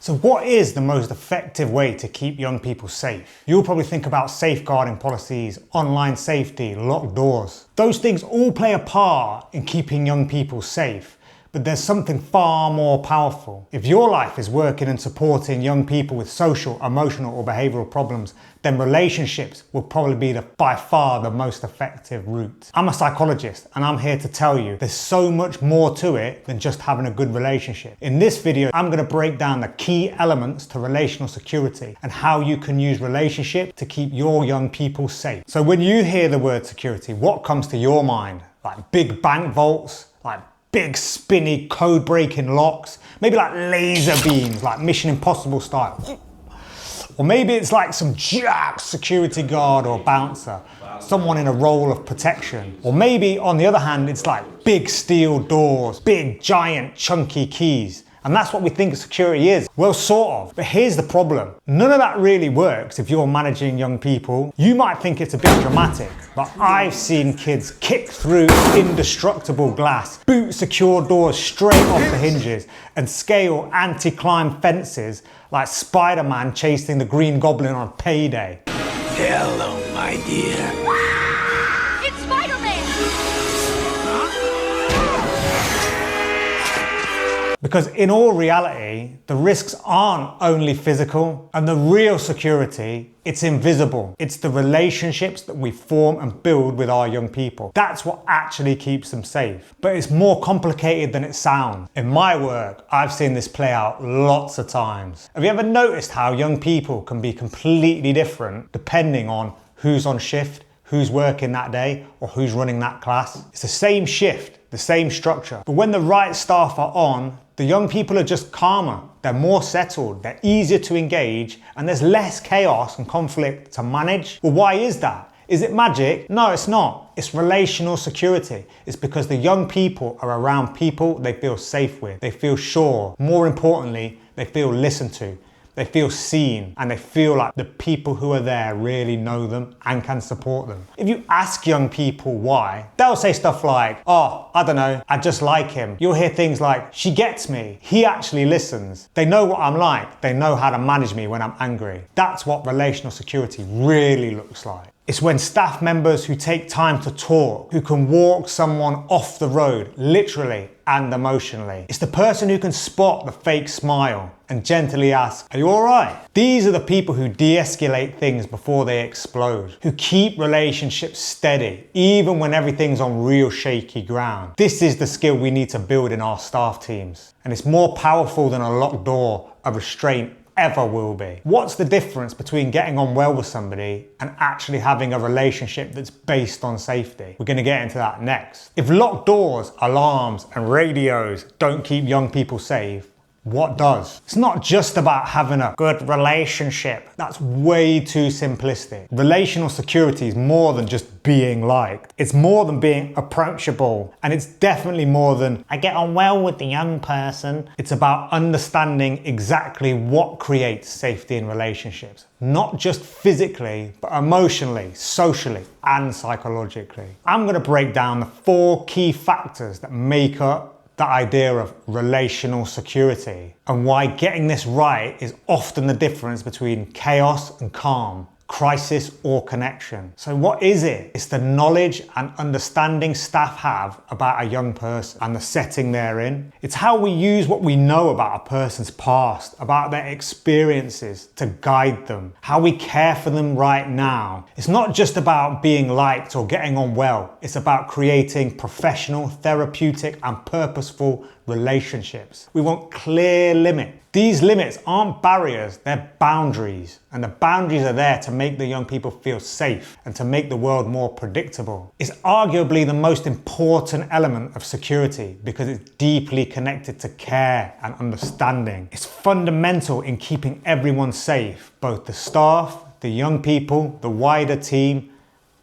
So what is the most effective way to keep young people safe? You'll probably think about safeguarding policies, online safety, locked doors. Those things all play a part in keeping young people safe. But there's something far more powerful. If your life is working and supporting young people with social, emotional, or behavioural problems, then relationships will probably be by far the most effective route. I'm a psychologist and I'm here to tell you there's so much more to it than just having a good relationship. In this video, I'm going to break down the key elements to relational security and how you can use relationship to keep your young people safe. So when you hear the word security, what comes to your mind? Like big bank vaults, like big spinny code breaking locks, maybe like laser beams, like Mission Impossible style. Or maybe it's like some jack security guard or bouncer, someone in a role of protection. Or maybe on the other hand, it's like big steel doors, big giant chunky keys. And that's what we think security is. Well, sort of. But here's the problem. None of that really works if you're managing young people. You might think it's a bit dramatic, but I've seen kids kick through indestructible glass, boot secure doors straight off the hinges, and scale anti-climb fences like Spider-Man chasing the Green Goblin on payday. Hello, my dear. It's Spider-Man! Because in all reality, the risks aren't only physical, and the real security, it's invisible. It's the relationships that we form and build with our young people. That's what actually keeps them safe. But it's more complicated than it sounds. In my work, I've seen this play out lots of times. Have you ever noticed how young people can be completely different depending on who's on shift, who's working that day, or who's running that class? It's the same shift, the same structure. But when the right staff are on, the young people are just calmer, they're more settled, they're easier to engage, and there's less chaos and conflict to manage. Well, why is that? Is it magic? No, it's not. It's relational security. It's because the young people are around people they feel safe with, they feel sure. More importantly, they feel listened to. They feel seen, and they feel like the people who are there really know them and can support them. If you ask young people why, they'll say stuff like, oh, I don't know, I just like him. You'll hear things like, she gets me, he actually listens. They know what I'm like, they know how to manage me when I'm angry. That's what relational security really looks like. It's when staff members who take time to talk, who can walk someone off the road, literally and emotionally. It's the person who can spot the fake smile and gently ask, are you all right? These are the people who de-escalate things before they explode, who keep relationships steady, even when everything's on real shaky ground. This is the skill we need to build in our staff teams. And it's more powerful than a locked door, a restraint, ever will be. What's the difference between getting on well with somebody and actually having a relationship that's based on safety? We're going to get into that next. If locked doors, alarms, and radios don't keep young people safe, what does? It's not just about having a good relationship. That's way too simplistic. Relational security is more than just being liked. It's more than being approachable. And it's definitely more than, I get on well with the young person. It's about understanding exactly what creates safety in relationships. Not just physically, but emotionally, socially, and psychologically. I'm going to break down the 4 key factors that make up the idea of relational security and why getting this right is often the difference between chaos and calm, crisis or connection. So what is it? It's the knowledge and understanding staff have about a young person and the setting they're in. It's how we use what we know about a person's past, about their experiences to guide them, how we care for them right now. It's not just about being liked or getting on well. It's about creating professional, therapeutic, and purposeful relationships. We want clear limits. These limits aren't barriers, they're boundaries. And the boundaries are there to make the young people feel safe and to make the world more predictable. It's arguably the most important element of security because it's deeply connected to care and understanding. It's fundamental in keeping everyone safe, both the staff, the young people, the wider team,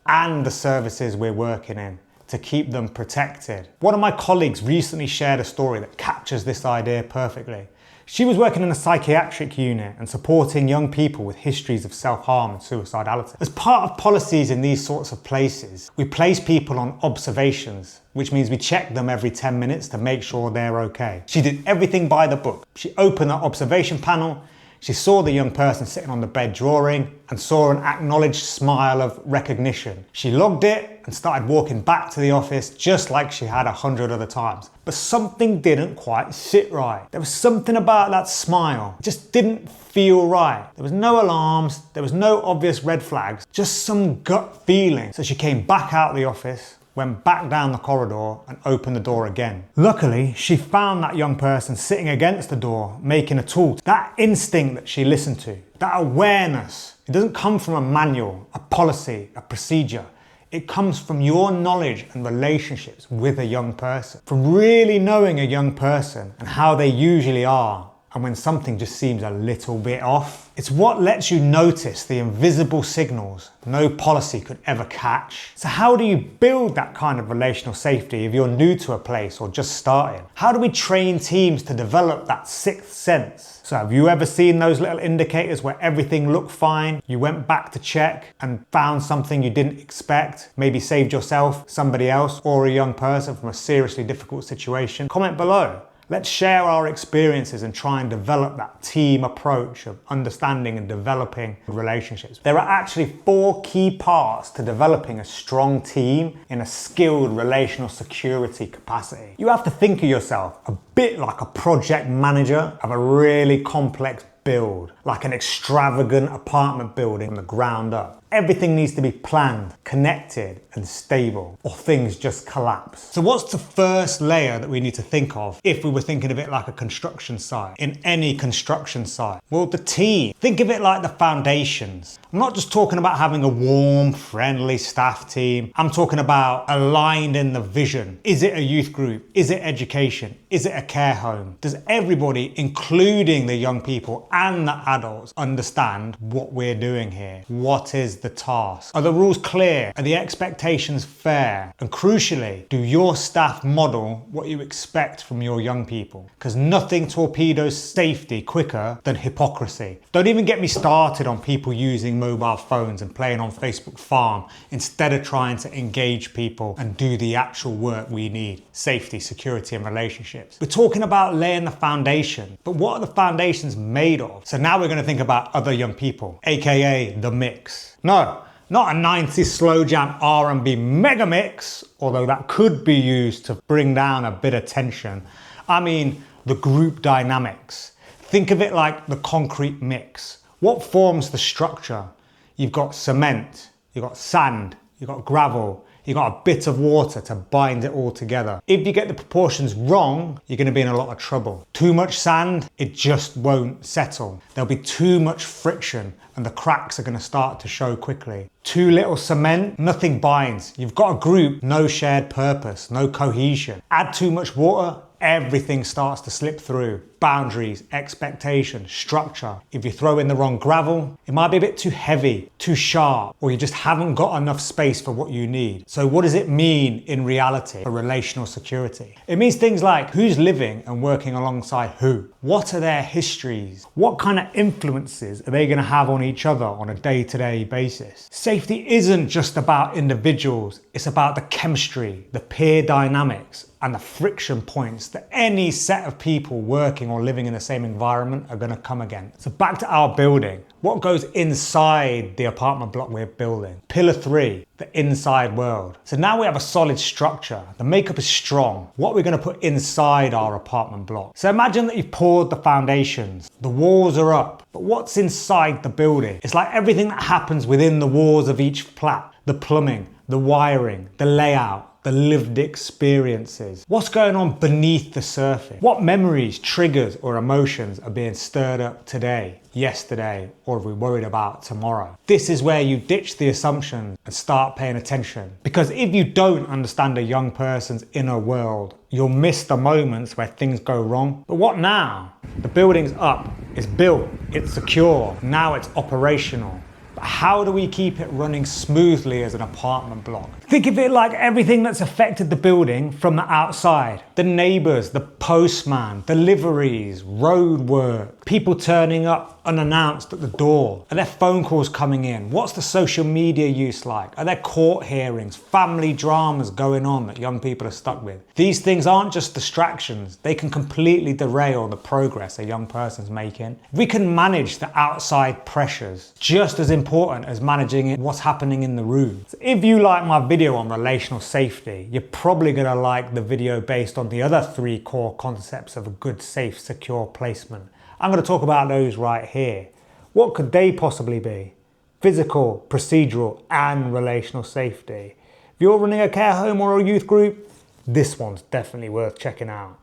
and the services we're working in, to keep them protected. One of my colleagues recently shared a story that captures this idea perfectly. She was working in a psychiatric unit and supporting young people with histories of self-harm and suicidality. As part of policies in these sorts of places, we place people on observations, which means we check them every 10 minutes to make sure they're okay. She did everything by the book. She opened the observation panel, she saw the young person sitting on the bed drawing and saw an acknowledged smile of recognition. She logged it and started walking back to the office just like she had 100 other times. But something didn't quite sit right. There was something about that smile. It just didn't feel right. There was no alarms, there was no obvious red flags, just some gut feeling. So she came back out of the office, went back down the corridor and opened the door again. Luckily, she found that young person sitting against the door, making a tool. That instinct that she listened to, that awareness, it doesn't come from a manual, a policy, a procedure. It comes from your knowledge and relationships with a young person, from really knowing a young person and how they usually are, and when something just seems a little bit off. It's what lets you notice the invisible signals no policy could ever catch. So how do you build that kind of relational safety if you're new to a place or just starting? How do we train teams to develop that sixth sense? So have you ever seen those little indicators where everything looked fine, you went back to check and found something you didn't expect, maybe saved yourself, somebody else, or a young person from a seriously difficult situation? Comment below. Let's share our experiences and try and develop that team approach of understanding and developing relationships. There are actually 4 key parts to developing a strong team in a skilled relational security capacity. You have to think of yourself a bit like a project manager of a really complex build, like an extravagant apartment building from the ground up. Everything needs to be planned, connected, and stable, or things just collapse. So what's the first layer that we need to think of if we were thinking of it like a construction site, in any construction site? Well, the team. Think of it like the foundations. I'm not just talking about having a warm, friendly staff team. I'm talking about aligned in the vision. Is it a youth group? Is it education? Is it a care home? Does everybody, including the young people and the adults, understand what we're doing here? What is the task? Are the rules clear? Are the expectations fair? And crucially, do your staff model what you expect from your young people? Because nothing torpedoes safety quicker than hypocrisy. Don't even get me started on people using mobile phones and playing on Facebook Farm instead of trying to engage people and do the actual work we need: safety, security, and relationships. We're talking about laying the foundation, but what are the foundations made of? So now we're going to think about other young people, aka the mix. No, not a 90s slow jam R&B mega mix, although that could be used to bring down a bit of tension. I mean the group dynamics. Think of it like the concrete mix. What forms the structure? You've got cement, you've got sand, you've got gravel, you've got a bit of water to bind it all together. If you get the proportions wrong, you're going to be in a lot of trouble. Too much sand, it just won't settle. There'll be too much friction and the cracks are going to start to show quickly. Too little cement, nothing binds. You've got a group, no shared purpose, no cohesion. Add too much water, everything starts to slip through. Boundaries, expectations, structure. If you throw in the wrong gravel, it might be a bit too heavy, too sharp, or you just haven't got enough space for what you need. So what does it mean in reality for relational security? It means things like who's living and working alongside who? What are their histories? What kind of influences are they going to have on each other on a day-to-day basis? Safety isn't just about individuals, it's about the chemistry, the peer dynamics, and the friction points that any set of people working or living in the same environment are going to come against. So back to our building. What goes inside the apartment block we're building? Pillar 3, the inside world. So now we have a solid structure. The makeup is strong. What we're going to put inside our apartment block. So imagine that you've poured the foundations. The walls are up. But what's inside the building? It's like everything that happens within the walls of each flat. The plumbing, the wiring, the layout, the lived experiences. What's going on beneath the surface? What memories, triggers, or emotions are being stirred up today, yesterday, or are we worried about tomorrow? This is where you ditch the assumptions and start paying attention. Because if you don't understand a young person's inner world, you'll miss the moments where things go wrong. But what now? The building's up, it's built, it's secure, now it's operational. But how do we keep it running smoothly as an apartment block? Think of it like everything that's affected the building from the outside. The neighbours, the postman, deliveries, road work, people turning up unannounced at the door. Are there phone calls coming in? What's the social media use like? Are there court hearings, family dramas going on that young people are stuck with? These things aren't just distractions. They can completely derail the progress a young person's making. If we can manage the outside pressures, just as important as managing what's happening in the room. So if you like my video on relational safety, you're probably going to like the video based on the other 3 core concepts of a good, safe, secure placement. I'm going to talk about those right here. What could they possibly be? Physical, procedural, and relational safety. If you're running a care home or a youth group, this one's definitely worth checking out.